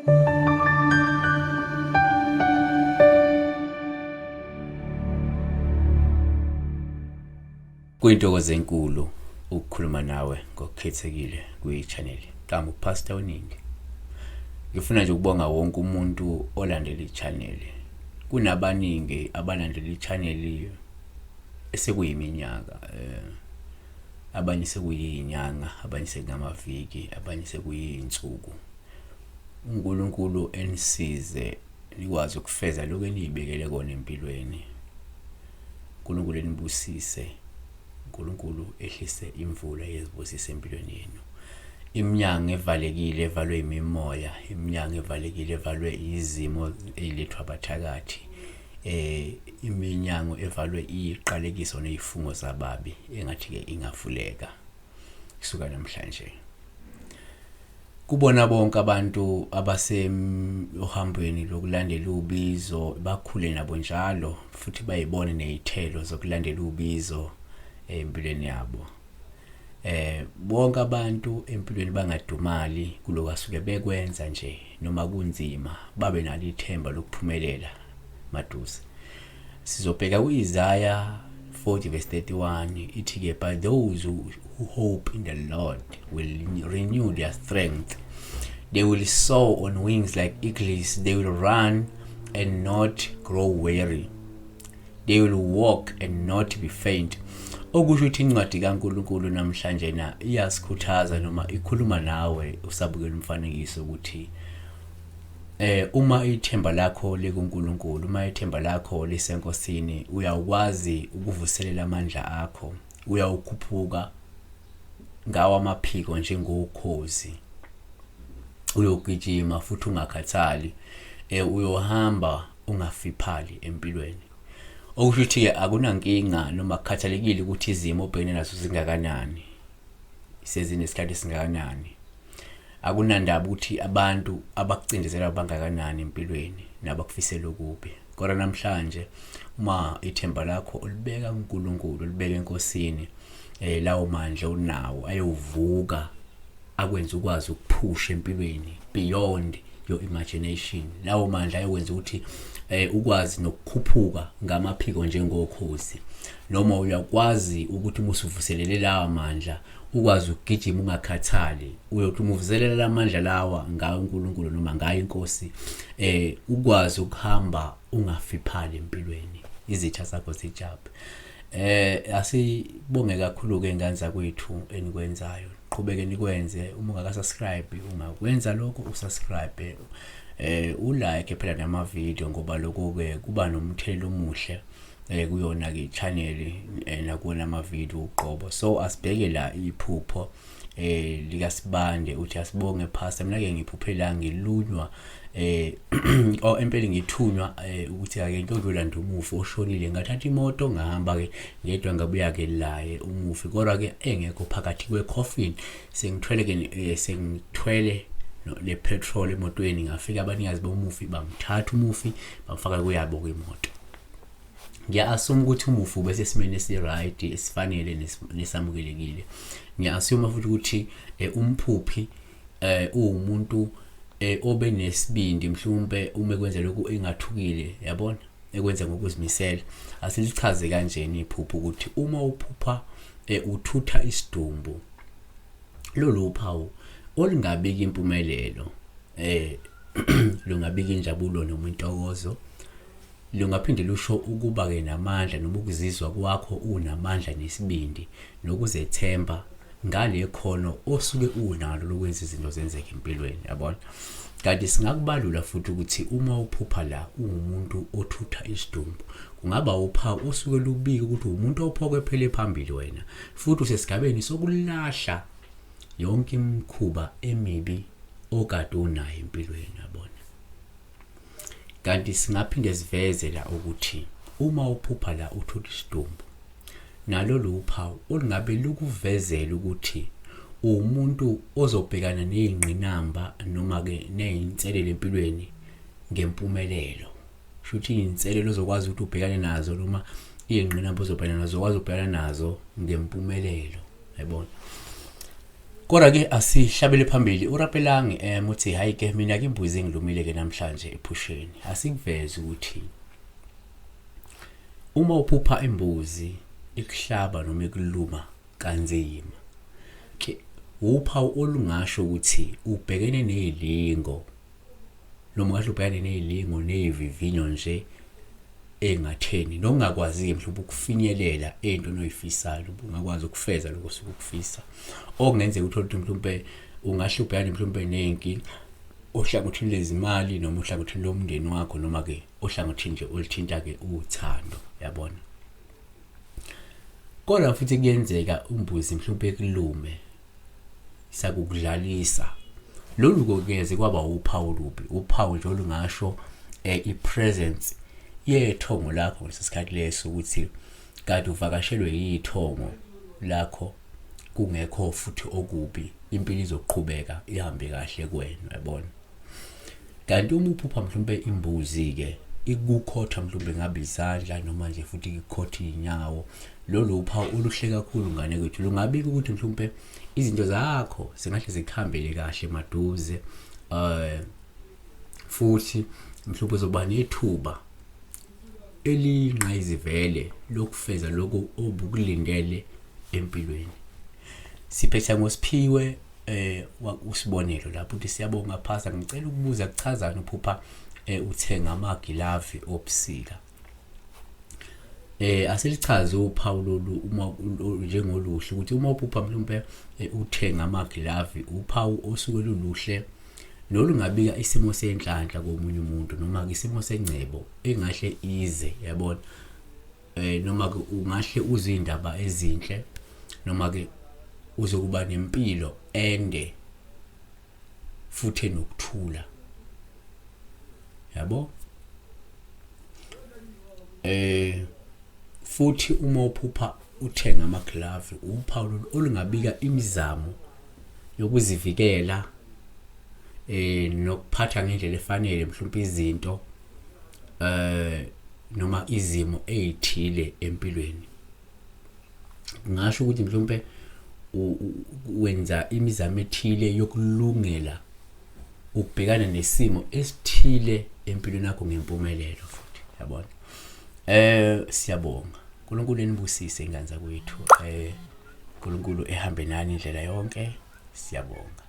Kuyintokozo enkulu ukukhuluma nawe ngokukhethekile kwi-channel. Ngami uPastor weNingi. Ngifuna nje ukubonga wonke umuntu olandela i-channel. Kunabaningi abalandela i-channel esekuyiminyaka, abanye sekuyinyanga, abanye sekungamaviki, abanye sekuyinsuku. uNkulunkulu enisize nikwazi ukufeza lokho enibekele kona empilweni. uNkulunkulu enibusise. uNkulunkulu ehlise imvula yezibusise empilweni yenu. Iminyango evalekile evalwe imimoya, iminyango evalekile evalwe izimo ezilethwa abathakathi, iminyango evalwe iqalekiso nezifungo zababi engathi ke ingavuleka kusuka namhlanje. Kubona bonke abantu abaseohambweni lokulandela ubizo bakhule nabo njalo futhi bayibone nezithelo zokulandela ubizo empilweni yabo. Bonke abantu empilweni bangadumali kuloko asuke bekwenza nje noma kunzima babe nalo ithemba lokuphumelela maduze. Sizobheka kuIsaiah 40:31 ithi ke, but those who hope in the Lord will renew their strength. They will soar on wings like eagles. They will run and not grow weary. They will walk and not be faint. Okusho ukuthi incwadi kaNkulunkulu namhlanje na iyasikhuthaza noma ikhuluma nawe usabukela umfanekiso ukuthi uma ithemba lakho likuNkulunkulu, uma ithemba lakho lisenkosini, uyakwazi ukuvuselela amandla akho, uyawukhuphuka ngawa amaphiko njengokhozi, uyogijima futhi ungakhathali, uyohamba ungafiphali empilweni. Okusho ukuthi akunankinga noma kukhathalekile ukuthi izimo obhekene nazo zingakanani, sezinesikhathi singakanani. Akunandaba ukuthi abantu abakucindezela bangakanani empilweni nabakufisela okubi. Kodwa namhlanje uma ithemba lakho ulibeka kuNkulunkulu, ulibeka enkosini, lawo mandla unawo ayovuka akwenza ukwazi ukuphusha empilweni beyond your imagination. Lawo mandla ayokwenza ukuthi ukwazi nokukhuphuka ngamaphiko njengokhozi, noma uyakwazi ukuthi umusuvuselele lawa mandla ukwazi ukugijima ungakhathali. Uyothi umuvuselela amandla lawa ngayo uNkulunkulu noma ngayo inkosi, ukwazi ukuhamba ungafiphali empilweni, izitha zakho zijabhe. Asibonge kakhulu ke ngane zakwethu enikwenzayo. Qhubeke nikwenze. Uma ungaka-subscribe, ungakwenza lokho usubscribe, ulike phela nama video, ngoba lokho ke kuba nomthelela omuhle kuyona ke channel nakuona ama video uqobo. So asibheke la iphupho likaSibande uthi asibonge pastor, mina ke ngiphuphela ngilunywa empeleni ngithunywa ukuthi ake ngiyodlula nje umufi oshonile, ngathatha imoto ngahamba ke ngedwa ngabuya ke laye umufi, kodwa ke engekho phakathi kwecoffin. Sengithwele le petrol emotweni, ngafika abanikazi bomufi bamthatha umufi bamfaka kuyabo kwimoto. Ngiya-assume ukuthi umufi bese esimene esi-right, esifanele nesamukelekile. Ngiya-assume futhi ukuthi umphuphi umuntu obe nesibindi, mhlawumbe uma kwenza lokhu engathukile, yabona, ekwenza ngokuzimisela. Asilichaze kanjeni iphupho ukuthi uma uphupha uthutha isidumbu, lolu uphawu olungabika impumelelo, lungabika injabulo noma intokozo, lungaphinde lusho ukuba ke namandla noma ukuzizwa kwakho unamandla nesibindi nokuzethemba ngale khono osuke unalo lokwenza izinto zenzeke empilweni, yabona. Kanti singakubalula futhi ukuthi uma uphupha la umuntu othutha isidumbu, kungaba uphawu osuke lubika ukuthi umuntu ophokwe phele phambili wena, futhi usesigabeni sokulahla yonke imikhuba emibi okade unayo empilweni, yabona. Kanti singaphinde sivezela ukuthi uma uphupha la uthutha isidumbu, nalolu uphawu olungabe lukuvezela ukuthi umuntu ozobhekana nezingqinamba noma ke nezinselelo empilweni ngempumelelo. Shuthi izinselelo ozokwazi ukuthi ubhekane nazo noma izingqinamba ozobhekana nazo ukwazi ukubhekana nazo ngempumelelo, yabona. Kodwa ke asihlabele phambili urapelangi uthi hayi ke mina ke imbuzi engilumile ke namhlanje ephusheni asikuveze ukuthi uma uphupha imbuzi ikuhlaba noma ikuluma kanzima ke uphawu olungasho ukuthi ubhekene nezilingo noma kahle ubhekene nezilingo nezivinyo nje engatheni nokungakwazi mhlawumbe ukufinyelela into onoyifisayo ungakwazi ukufeza lokho sokufisa okungenzeka ukuthi mhlawumbe ungahle ubhekane mhlawumbe nenkingi ohlangothini lezimali noma ohlangothini lomndeni wakho noma ke ohlangothini nje olithinta ke uthando yabona. Kodwa futhi kuyenzeka umbuzi mhlawumbe ekulume sakukudlalisa lolu kokeze kwaba uphawu lubi uphawu nje olungasho ipresence yethongo lakho ngesikhathi leso ukuthi kade uvakashelwe yithongo lakho kungekho futhi okubi impilo izoqhubeka ihambe kahle kuwena yabona. Kanti uma uphupha mhlawumbe imbuzi ke ikukhotha mhlawumbe ngabe izandla noma nje futhi ikukhotha inyawo lolu uphawu oluhle kakhulu ngane kwethu lungabika ukuthi mhlawumbe izinto zakho singahle zikhambele kahle maduze futhi mhlawumbe uzoba nethuba elingqayizivele lokufeza lokho obukulindele empilweni. Siphetha ngosiphiwe usibonelo lapho uthi siyabonga phasa ngicela ukubuza kuchazana uphupha uthenga amagilavi obusika. Asilichaze uphawu lolu uma njengoluhle ukuthi uma uphupha mhlawumbe uthenga amagilavi uphawu osuke luluhle nolungabika isimo senhlanhla komunye umuntu noma isimo sengcebo engahle ize yabona noma ke ungahle uzindaba ezinhle noma ke uzokuba nempilo ende futhi nokuthula yabo. Futhi uma uphupha uthenga amagilavi uphawu olungabika imizamo yokuzivikela nokuphatha ngendlela efanele mhlawumbe izinto noma izimo ezithile empilweni. Ngisho ukuthi mhlawumbe wenza imizamo ethile yokulungela ukubhekana nesimo esithile empilweni yakho ngempumelelo futhi yabona. Siyabonga uNkulunkulu enibusise ingane zakwethu uNkulunkulu ehambe nani indlela yonke siyabonga.